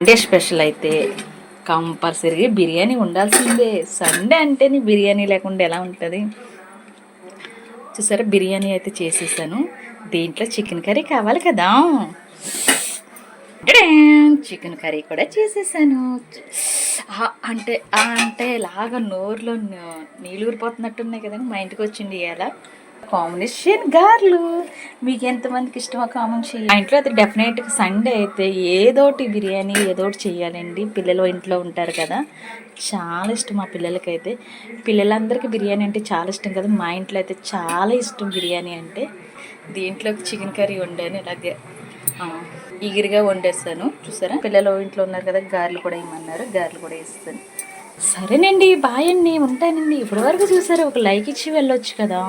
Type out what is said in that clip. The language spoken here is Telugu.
సండే స్పెషల్ అయితే కంపల్సరీ బిర్యానీ ఉండాల్సిందే. సండే అంటేనే బిర్యానీ లేకుండా ఎలా ఉంటుంది? చూసారా, బిర్యానీ అయితే చేసేసాను. దీంట్లో చికెన్ కర్రీ కావాలి కదా, చికెన్ కర్రీ కూడా చేసేసాను. అంటే ఇలాగ నోరులో నీళ్ళు ఊరిపోతున్నట్టున్నాయి కదండి. మా ఇంటికి వచ్చింది ఇవాళ కాంబినేషన్ గార్లు. మీకు ఎంతమందికి ఇష్టమో కామెంట్ చేయండి. మా ఇంట్లో అయితే డెఫినెట్గా సండే అయితే ఏదోటి బిర్యానీ ఏదోటి చెయ్యాలండి. పిల్లలు ఇంట్లో ఉంటారు కదా, చాలా ఇష్టం మా పిల్లలకైతే. పిల్లలందరికీ బిర్యానీ అంటే చాలా ఇష్టం కదా, మా ఇంట్లో అయితే చాలా ఇష్టం బిర్యానీ అంటే. దీంట్లోకి చికెన్ కర్రీ వండాను, ఇలాగే ఈగిరిగా వండేస్తాను. చూసారా, పిల్లలు ఇంట్లో ఉన్నారు కదా, గారెలు కూడా ఏమన్నారు, గారెలు కూడా వేస్తాను. సరేనండి, బాయ్ అండి, ఉంటానండి. ఇప్పటి వరకు చూసారా, ఒక లైక్ ఇచ్చి వెళ్ళొచ్చు కదా.